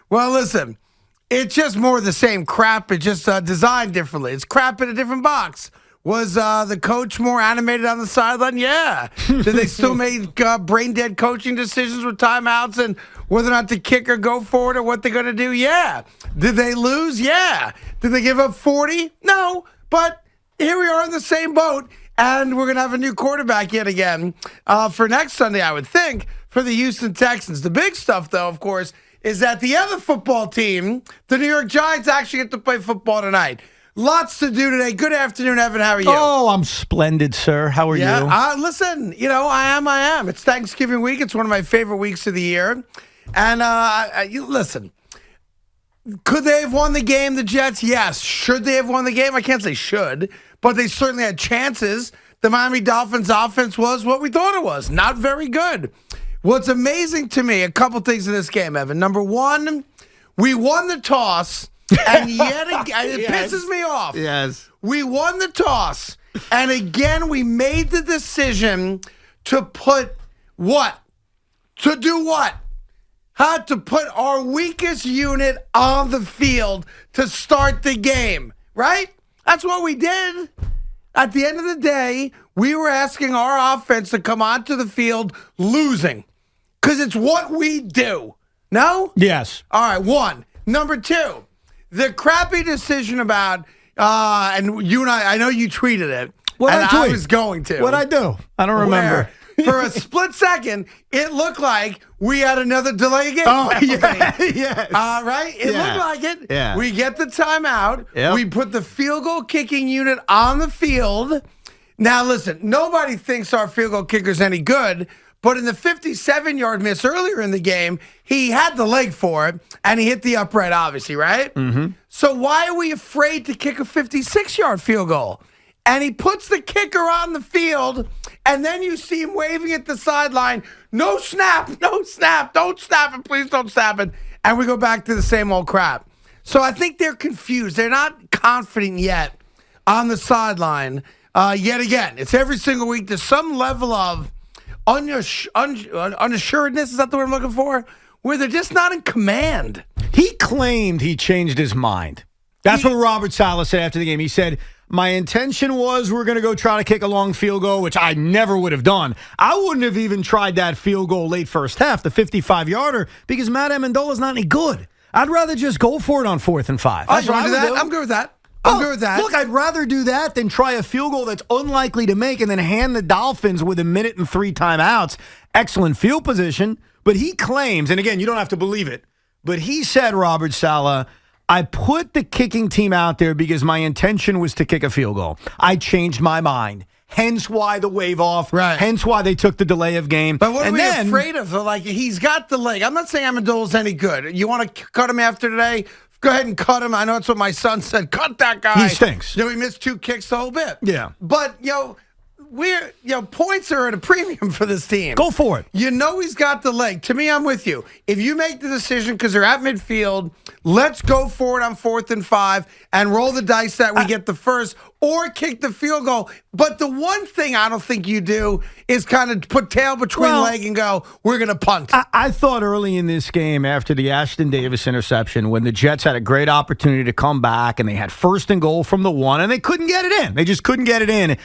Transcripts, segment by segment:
Well, listen, it's just more of the same crap. It's just designed differently. It's crap in a different box. Was the coach more animated on the sideline? Yeah. Did they still make brain-dead coaching decisions with timeouts and whether or not to kick or go for it or what they're going to do? Yeah. Did they lose? Yeah. Did they give up 40? No. But here we are in the same boat, and we're going to have a new quarterback yet again for next Sunday, I would think, for the Houston Texans. The big stuff, though, of course, is that the other football team, the New York Giants, actually get to play football tonight. Lots to do today. Good afternoon, Evan. How are you? Oh, I'm splendid, sir. How are you? Listen, I am. It's Thanksgiving week. It's one of my favorite weeks of the year. And listen, could they have won the game, the Jets? Yes. Should they have won the game? I can't say should, but they certainly had chances. The Miami Dolphins offense was what we thought it was. Not very good. What's amazing to me, a couple things in this game, Evan. Number one, we won the toss. And yet again, it pisses me off. Yes. We won the toss. And again, we made the decision to put what? To do what? To put our weakest unit on the field to start the game. Right? That's what we did. At the end of the day, we were asking our offense to come onto the field losing. Because it's what we do. No? Yes. All right, one. Number two. The crappy decision about, and you and I know you tweeted it, I was going to. What'd I do? I don't remember. For a split second, it looked like we had another delay game. Oh, yeah. Yes. Right? It looked like it. Yeah. We get the timeout. Yep. We put the field goal kicking unit on the field. Now, listen, nobody thinks our field goal kicker's any good. But in the 57-yard miss earlier in the game, he had the leg for it, and he hit the upright, obviously, right? Mm-hmm. So why are we afraid to kick a 56-yard field goal? And he puts the kicker on the field, and then you see him waving at the sideline, no snap, don't snap it, please don't snap it. And we go back to the same old crap. So I think they're confused. They're not confident yet on the sideline. Yet again, it's every single week. There's some level of unassuredness, is that the word I'm looking for? Where they're just not in command. He claimed he changed his mind. That's what Robert Saleh said after the game. He said, my intention was we're going to go try to kick a long field goal, which I never would have done. I wouldn't have even tried that field goal late first half, the 55-yarder, because Matt Amendola's not any good. I'd rather just go for it on 4th and 5. That's what I would do. I'm good with that. I'm good with that. Look, I'd rather do that than try a field goal that's unlikely to make and then hand the Dolphins with 1 minute and 3 timeouts. Excellent field position. But he claims, and again, you don't have to believe it, but he said, Robert Saleh, I put the kicking team out there because my intention was to kick a field goal. I changed my mind. Hence why the wave off. Right. Hence why they took the delay of game. But what are we afraid of? Like, he's got the leg. I'm not saying Amendola's any good. You want to cut him after today? Go ahead and cut him. I know that's what my son said. Cut that guy. He stinks. He missed 2 kicks the whole bit. Yeah. But, points are at a premium for this team. Go for it. You know he's got the leg. To me, I'm with you. If you make the decision because they're at midfield, let's go for it on 4th and 5 and roll the dice that we get the first or kick the field goal. But the one thing I don't think you do is kind of put tail between leg and go, we're going to punt. I thought early in this game after the Ashton Davis interception when the Jets had a great opportunity to come back and they had 1st and goal from the 1 and they couldn't get it in. They just couldn't get it in.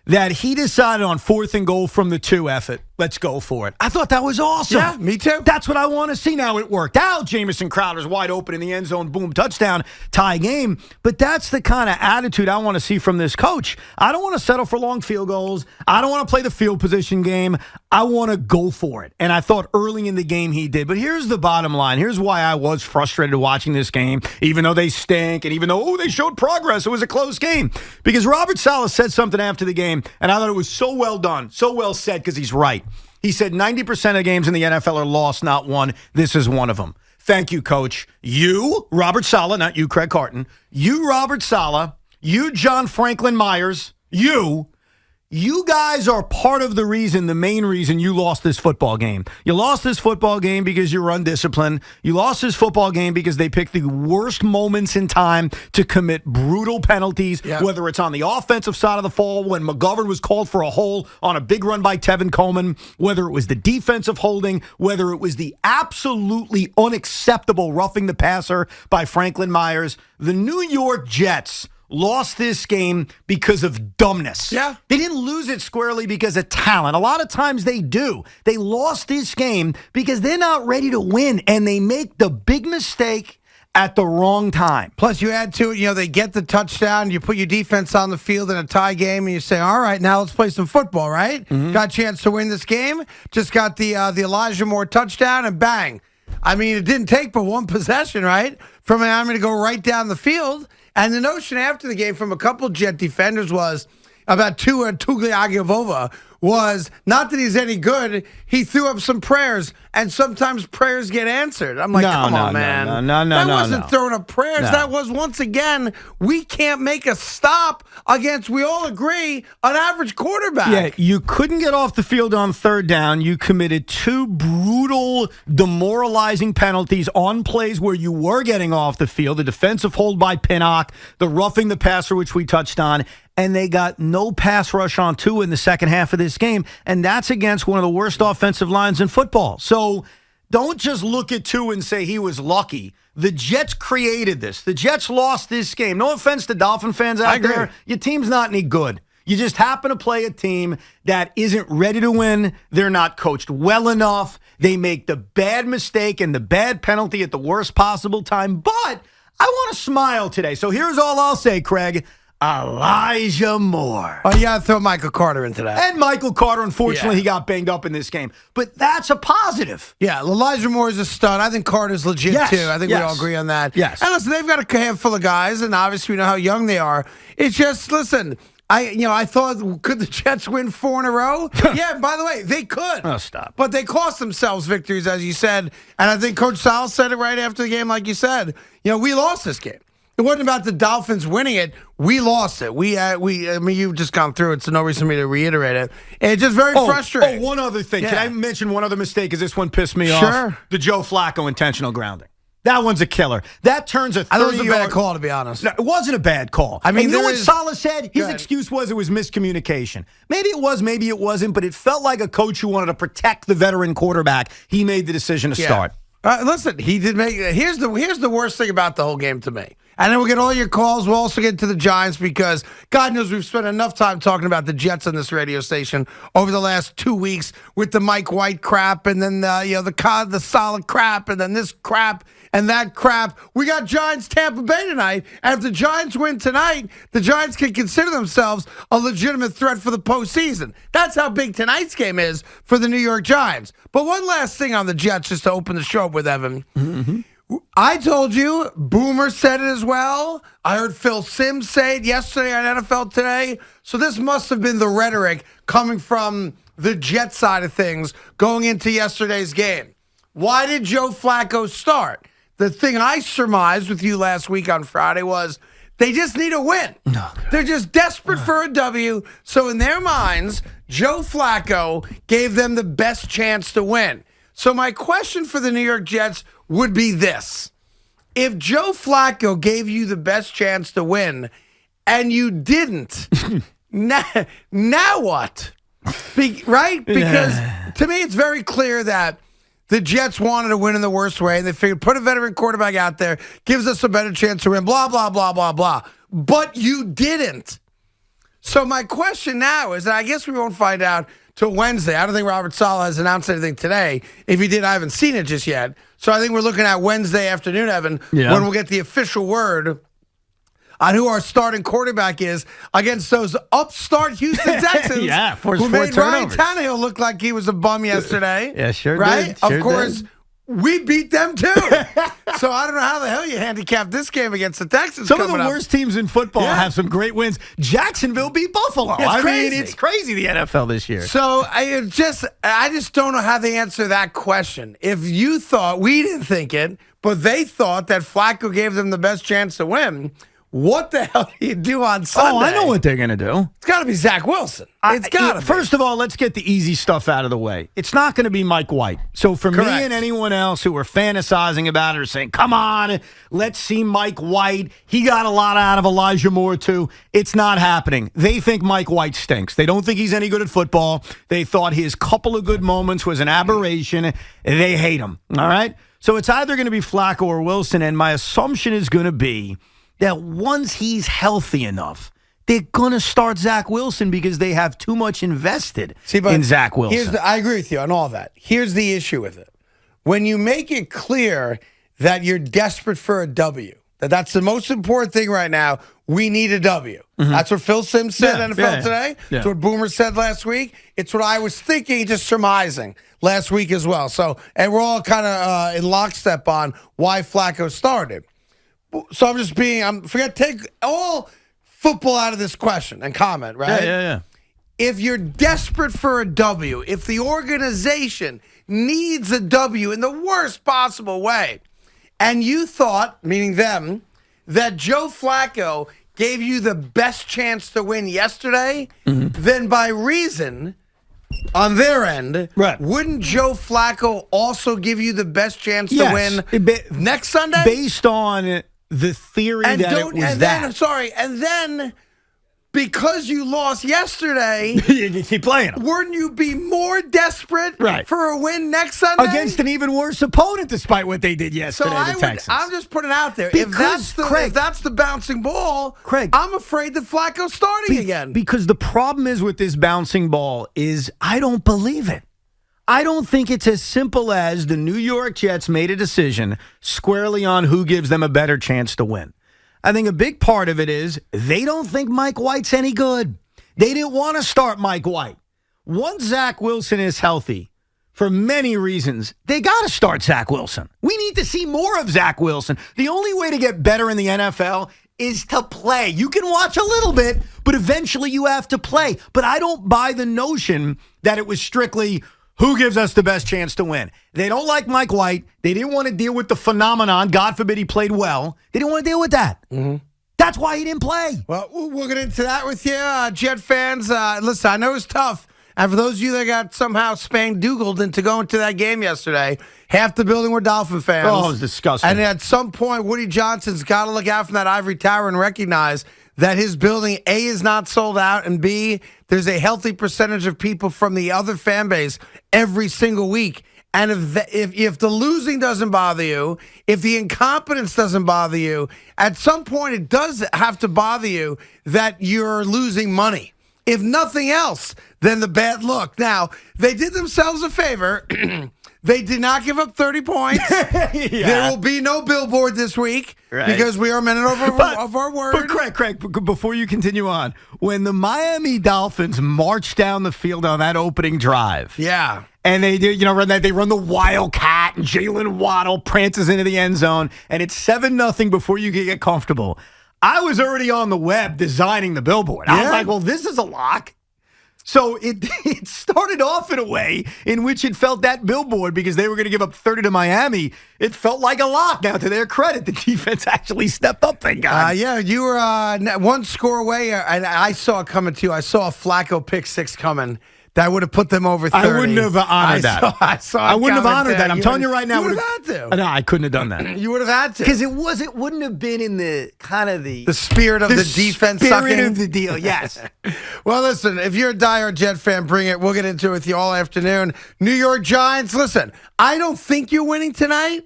That he decided on 4th and goal from the 2 effort. Let's go for it. I thought that was awesome. Yeah, me too. That's what I want to see. Now it worked out. Jamison Crowder's wide open in the end zone. Boom, touchdown, tie game. But that's the kind of attitude I want to see from this coach. I don't want to settle for long field goals. I don't want to play the field position game. I want to go for it. And I thought early in the game he did. But here's the bottom line. Here's why I was frustrated watching this game, even though they stink and even though, they showed progress. It was a close game. Because Robert Saleh said something after the game, and I thought it was so well done, so well said, because he's right. He said 90% of games in the NFL are lost, not won. This is one of them. Thank you, Coach. You, Robert Saleh, not you, Craig Carton. You, Robert Saleh. You, John Franklin Myers. You You guys are part of the main reason you lost this football game. You lost this football game because you were undisciplined. You lost this football game because they picked the worst moments in time to commit brutal penalties, whether it's on the offensive side of the ball when McGovern was called for a hole on a big run by Tevin Coleman, whether it was the defensive holding, whether it was the absolutely unacceptable roughing the passer by Franklin Myers. The New York Jets lost this game because of dumbness. Yeah. They didn't lose it squarely because of talent. A lot of times they do. They lost this game because they're not ready to win, and they make the big mistake at the wrong time. Plus, you add to it, they get the touchdown, you put your defense on the field in a tie game, and you say, all right, now let's play some football, right? Mm-hmm. Got a chance to win this game, just got the Elijah Moore touchdown, and bang. I mean, it didn't take but one possession, right, for Miami to go right down the field. And the notion after the game from a couple Jet defenders was about Tua Tagovailoa was not that he's any good. He threw up some prayers, and sometimes prayers get answered. I'm like, come on, man. That wasn't throwing up prayers. No. That was, once again, we can't make a stop against, we all agree, an average quarterback. Yeah, you couldn't get off the field on third down. You committed two brutal, demoralizing penalties on plays where you were getting off the field. The defensive hold by Pinnock, the roughing the passer, which we touched on, and they got no pass rush on Tua in the second half of this game, and that's against one of the worst offensive lines in football. So don't just look at Tua and say he was lucky. The Jets created this. The Jets lost this game. No offense to Dolphin fans out there. Your team's not any good. You just happen to play a team that isn't ready to win. They're not coached well enough. They make the bad mistake and the bad penalty at the worst possible time. But I want to smile today. So here's all I'll say, Craig. Elijah Moore. Oh, you got to throw Michael Carter into that. And Michael Carter, unfortunately, he got banged up in this game. But that's a positive. Yeah, Elijah Moore is a stud. I think Carter's legit, too. I think we all agree on that. Yes. And listen, they've got a handful of guys, and obviously we know how young they are. It's just, listen, I thought, could the Jets win 4 in a row? Yeah, by the way, they could. Oh, stop. But they cost themselves victories, as you said. And I think Coach Sal said it right after the game, like you said. We lost this game. It wasn't about the Dolphins winning it. We lost it. I mean, you've just gone through it, so no reason for me to reiterate it. It's just very frustrating. Oh, one other thing. Yeah. Can I mention one other mistake? Because this one pissed me off. Sure. The Joe Flacco intentional grounding. That one's a killer. That turns a 30-yard. I thought it was a bad call, to be honest. No, it wasn't a bad call. I mean, and you know what Saleh said? His excuse was it was miscommunication. Maybe it was, maybe it wasn't, but it felt like a coach who wanted to protect the veteran quarterback. He made the decision to start. Listen, he did make. Here's the worst thing about the whole game to me. And then we'll get all your calls. We'll also get to the Giants because God knows we've spent enough time talking about the Jets on this radio station over the last 2 weeks with the Mike White crap and then the solid crap and then this crap and that crap. We got Giants Tampa Bay tonight. And if the Giants win tonight, the Giants can consider themselves a legitimate threat for the postseason. That's how big tonight's game is for the New York Giants. But one last thing on the Jets just to open the show up with, Evan. Mm-hmm. I told you, Boomer said it as well. I heard Phil Simms say it yesterday on NFL Today. So this must have been the rhetoric coming from the Jet side of things going into yesterday's game. Why did Joe Flacco start? The thing I surmised with you last week on Friday was they just need a win. No, they're just desperate for a W. So in their minds, Joe Flacco gave them the best chance to win. So my question for the New York Jets would be this. If Joe Flacco gave you the best chance to win and you didn't, now what? Right? Because to me, it's very clear that the Jets wanted to win in the worst way. And they figured, put a veteran quarterback out there, gives us a better chance to win, blah, blah, blah, blah, blah. But you didn't. So my question now is, and I guess we won't find out till Wednesday. I don't think Robert Saleh has announced anything today. If he did, I haven't seen it just yet. So I think we're looking at Wednesday afternoon, Evan, when we'll get the official word on who our starting quarterback is against those upstart Houston Texans who made Ryan Tannehill look like he was a bum yesterday. Yeah, sure right? did. Of course, we beat them too. So I don't know how the hell you handicapped this game against the Texans. Some of the worst teams in football have some great wins. Jacksonville beat Buffalo. I mean, it's crazy the NFL this year. So I just don't know how they answer that question. If you thought, we didn't think it, but they thought that Flacco gave them the best chance to win, what the hell do you do on Sunday? Oh, I know what they're going to do. It's got to be Zach Wilson. It's got to be. First of all, let's get the easy stuff out of the way. It's not going to be Mike White. So for me and anyone else who are fantasizing about it or saying, come on, let's see Mike White. He got a lot out of Elijah Moore, too. It's not happening. They think Mike White stinks. They don't think he's any good at football. They thought his couple of good moments was an aberration. They hate him. All right? So it's either going to be Flacco or Wilson, and my assumption is going to be that once he's healthy enough, they're going to start Zach Wilson because they have too much invested in Zach Wilson. I agree with you on all that. Here's the issue with it. When you make it clear that you're desperate for a W, that's the most important thing right now, we need a W. Mm-hmm. That's what Phil Simms said NFL Today. It's what Boomer said last week. It's what I was thinking, just surmising last week as well. So, and we're all kind of in lockstep on why Flacco started. So I'm just take all football out of this question and comment, right? Yeah. If you're desperate for a W, if the organization needs a W in the worst possible way, and you thought, meaning them, that Joe Flacco gave you the best chance to win yesterday, then by reason, on their end, wouldn't Joe Flacco also give you the best chance to win next Sunday? Based on the theory and then because you lost yesterday, you keep playing them. Wouldn't you be more desperate for a win next Sunday against an even worse opponent, despite what they did yesterday? So the Texans. I'm just putting it out there. If that's the bouncing ball, Craig, I'm afraid that Flacco's starting again. Because the problem is with this bouncing ball is I don't believe it. I don't think it's as simple as the New York Jets made a decision squarely on who gives them a better chance to win. I think a big part of it is they don't think Mike White's any good. They didn't want to start Mike White. Once Zach Wilson is healthy, for many reasons, they got to start Zach Wilson. We need to see more of Zach Wilson. The only way to get better in the NFL is to play. You can watch a little bit, but eventually you have to play. But I don't buy the notion that it was strictly who gives us the best chance to win. They don't like Mike White. They didn't want to deal with the phenomenon. God forbid he played well. They didn't want to deal with that. That's why he didn't play. Well, we'll get into that with you, Jet fans. Listen, I know it's tough. And for those of you that got somehow spang-doogled into going to that game yesterday, half the building were Dolphin fans. Oh, it was disgusting. And at some point, Woody Johnson's got to look out from that ivory tower and recognize that his building, A, is not sold out, and B, there's a healthy percentage of people from the other fan base every single week. And if the losing doesn't bother you, if the incompetence doesn't bother you, at some point it does have to bother you that you're losing money. If nothing else, then the bad look. Now, they did themselves a favor. They did not give up 30 points. There will be no billboard this week because we are men of our word. But Craig, before you continue on, when the Miami Dolphins marched down the field on that opening drive, and they do, they run the Wildcat, and Jalen Waddle prances into the end zone, and it's 7-0 before you can get comfortable. I was already on the web designing the billboard. I was like, well, this is a lock. So it started off in a way in which it felt that billboard, because they were going to give up 30 to Miami, it felt like a lock. Now, to their credit, the defense actually stepped up, thank God. You were one score away, and I saw it coming too. I saw a Flacco pick six coming. That would have put them over 30. I wouldn't have honored that. I wouldn't have honored that. I'm telling you right now. You would have had to. No, I couldn't have done that. You would have had to. Because it wouldn't have been in the kind of the spirit of the defense sucking. Spirit of the deal, yes. Well, listen, if you're a diehard Jet fan, bring it. We'll get into it with you all afternoon. New York Giants, listen, I don't think you're winning tonight.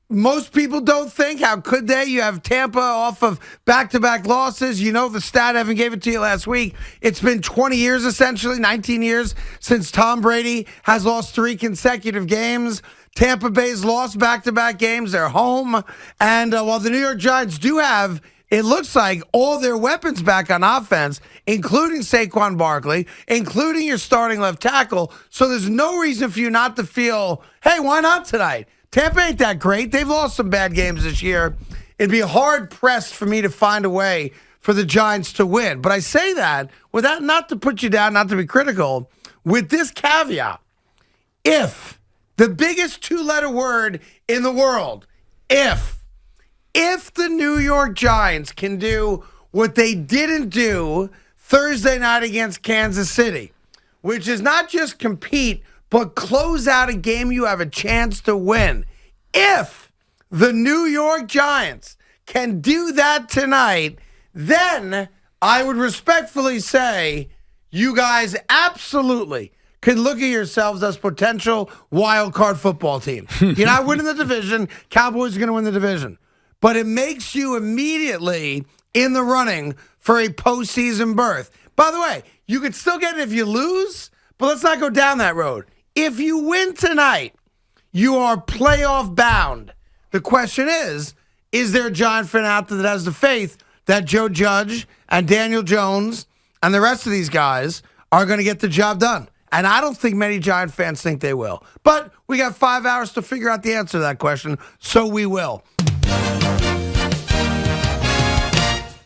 Most people don't think. How could they? You have Tampa off of back-to-back losses. You know the stat. Evan gave it to you last week. It's been 20 years, essentially, 19 years since Tom Brady has lost 3 consecutive games. Tampa Bay's lost back-to-back games. They're home. And while the New York Giants do have, it looks like, all their weapons back on offense, including Saquon Barkley, including your starting left tackle, so there's no reason for you not to feel, hey, why not tonight? Tampa ain't that great. They've lost some bad games this year. It'd be hard-pressed for me to find a way for the Giants to win. But I say that without, not to put you down, not to be critical, with this caveat. If the biggest 2-letter word in the world, if if the New York Giants can do what they didn't do Thursday night against Kansas City, which is not just compete, but close out a game you have a chance to win. If the New York Giants can do that tonight, then I would respectfully say you guys absolutely can look at yourselves as potential wild card football team. You're not winning the division. Cowboys are going to win the division. But it makes you immediately in the running for a postseason berth. By the way, you could still get it if you lose, but let's not go down that road. If you win tonight, you are playoff bound. The question is there a Giant fan out there that has the faith that Joe Judge and Daniel Jones and the rest of these guys are going to get the job done? And I don't think many Giant fans think they will. But we got 5 hours to figure out the answer to that question, so we will.